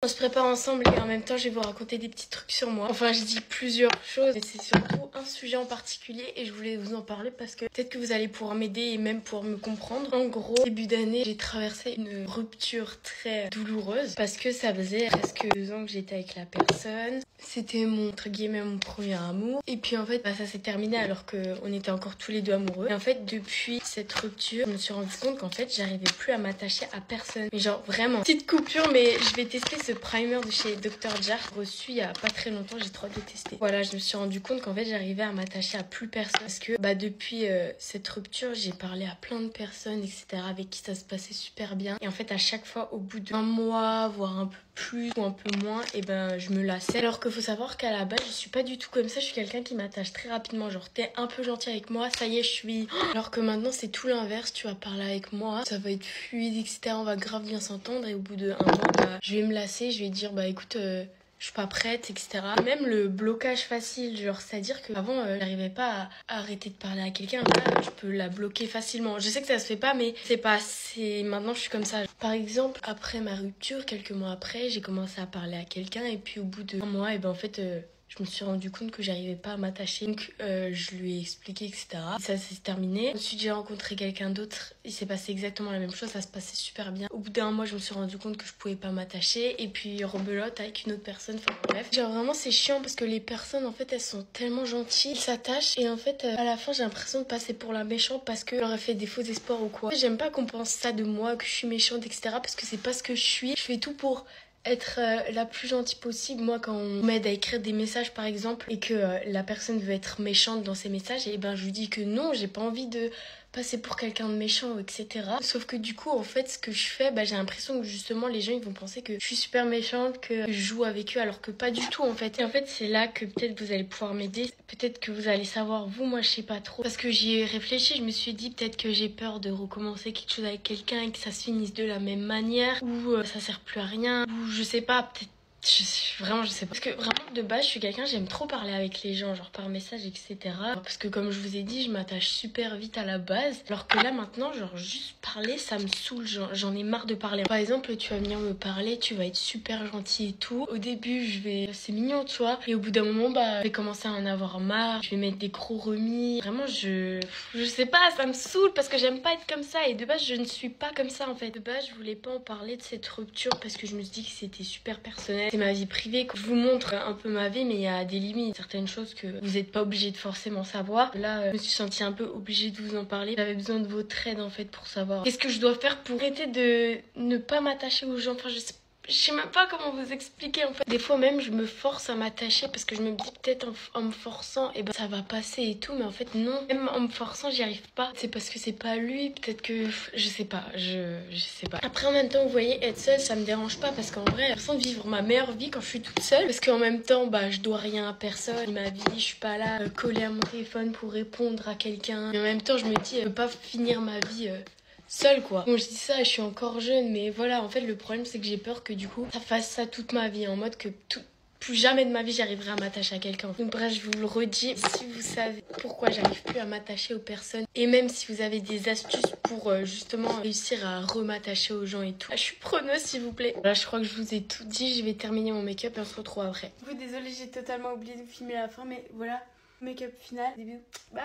On se prépare ensemble et en même temps je vais vous raconter des petits trucs sur moi. Enfin je dis plusieurs choses mais c'est surtout un sujet en particulier et je voulais vous en parler parce que peut-être que vous allez pouvoir m'aider et même pouvoir me comprendre. En gros, début d'année, j'ai traversé une rupture très douloureuse parce que ça faisait presque 2 ans que j'étais avec la personne. C'était entre guillemets mon premier amour. Et puis en fait, ça s'est terminé alors qu'on était encore tous les deux amoureux. Et en fait, depuis cette rupture, je me suis rendu compte qu'en fait, j'arrivais plus à m'attacher à personne. Mais genre vraiment, petite coupure, mais je vais tester ce primer de chez Dr. Jar, reçu il y a pas très longtemps, j'ai trop hâte de tester. Voilà, je me suis rendu compte qu'en fait, j'arrivais à m'attacher à plus personne. Parce que depuis cette rupture, j'ai parlé à plein de personnes, etc. avec qui ça se passait super bien. Et en fait, à chaque fois, au bout d'un mois, voire un peu plus ou un peu moins, et je me lassais. Alors qu'il faut savoir qu'à la base, je suis pas du tout comme ça. Je suis quelqu'un qui m'attache très rapidement. Genre, t'es un peu gentil avec moi, ça y est, je suis. Alors que maintenant, c'est tout l'inverse. Tu vas parler avec moi, ça va être fluide, etc. On va grave bien s'entendre. Et au bout d'un mois, je vais me lasser. Je vais dire, écoute, je suis pas prête, etc. Même le blocage facile, genre, c'est-à-dire qu'avant, j'arrivais pas à arrêter de parler à quelqu'un. Là, je peux la bloquer facilement. Je sais que ça se fait pas, mais maintenant, je suis comme ça. Par exemple, après ma rupture, quelques mois après, j'ai commencé à parler à quelqu'un et puis au bout d'un mois, en fait, je me suis rendu compte que j'arrivais pas à m'attacher. Donc, je lui ai expliqué, etc. Et ça s'est terminé. Ensuite, j'ai rencontré quelqu'un d'autre. Il s'est passé exactement la même chose. Ça se passait super bien. Au bout d'un mois, je me suis rendu compte que je pouvais pas m'attacher. Et puis, rebelote avec une autre personne. Enfin, bref. Genre, vraiment, c'est chiant parce que les personnes, en fait, elles sont tellement gentilles. Ils s'attachent. Et en fait, à la fin, j'ai l'impression de passer pour la méchante parce que j'aurais fait des faux espoirs ou quoi. J'aime pas qu'on pense ça de moi, que je suis méchante, etc. parce que c'est pas ce que je suis. Je fais tout pour être la plus gentille possible. Moi, quand on m'aide à écrire des messages par exemple et que la personne veut être méchante dans ses messages, et je lui dis que non, j'ai pas envie de passer pour quelqu'un de méchant, etc. Sauf que du coup, en fait, ce que je fais, j'ai l'impression que justement les gens ils vont penser que je suis super méchante, que je joue avec eux, alors que pas du tout en fait. Et en fait, c'est là que peut-être vous allez pouvoir m'aider, peut-être que vous allez savoir, vous, moi je sais pas trop. Parce que j'y ai réfléchi, je me suis dit peut-être que j'ai peur de recommencer quelque chose avec quelqu'un et que ça se finisse de la même manière, ou ça sert plus à rien, ou je sais pas, peut-être. Vraiment, je sais pas. Parce que vraiment, de base, je suis quelqu'un, j'aime trop parler avec les gens, genre par message, etc. Parce que comme je vous ai dit, je m'attache super vite à la base. Alors que là, maintenant, genre, juste parler, ça me saoule. J'en ai marre de parler. Par exemple, tu vas venir me parler, tu vas être super gentil et tout. Au début, c'est mignon, tu vois. Et au bout d'un moment, je vais commencer à en avoir marre. Je vais mettre des gros remis. Vraiment, je sais pas, ça me saoule parce que j'aime pas être comme ça. Et de base, je ne suis pas comme ça, en fait. De base, je voulais pas en parler de cette rupture parce que je me suis dit que c'était super personnel. C'est ma vie privée. Je vous montre un peu ma vie, mais il y a des limites. Certaines choses que vous n'êtes pas obligé de forcément savoir. Là, je me suis sentie un peu obligée de vous en parler. J'avais besoin de votre aide, en fait, pour savoir qu'est-ce que je dois faire pour arrêter de ne pas m'attacher aux gens. Enfin, je sais même pas comment vous expliquer en fait. Des fois même je me force à m'attacher parce que je me dis peut-être en me forçant ça va passer et tout, mais en fait non. Même en me forçant j'y arrive pas. C'est parce que c'est pas lui, peut-être que je sais pas, je sais pas. Après en même temps vous voyez, être seule ça me dérange pas parce qu'en vrai j'ai l'impression de vivre ma meilleure vie quand je suis toute seule. Parce qu'en même temps je dois rien à personne. Ma vie, je suis pas là collée à mon téléphone pour répondre à quelqu'un. Mais en même temps je me dis je peux pas finir ma vie seule quoi. Bon je dis ça, je suis encore jeune, mais voilà, en fait le problème c'est que j'ai peur que du coup ça fasse ça toute ma vie, en mode que plus jamais de ma vie j'arriverai à m'attacher à quelqu'un. Donc bref, je vous le redis, si vous savez pourquoi j'arrive plus à m'attacher aux personnes, et même si vous avez des astuces pour justement réussir à rem'attacher aux gens et tout, je suis preneuse s'il vous plaît. Là je crois que je vous ai tout dit, je vais terminer mon make-up et on se retrouve après. Désolée, j'ai totalement oublié de filmer la fin, mais voilà, make-up final, début, bye.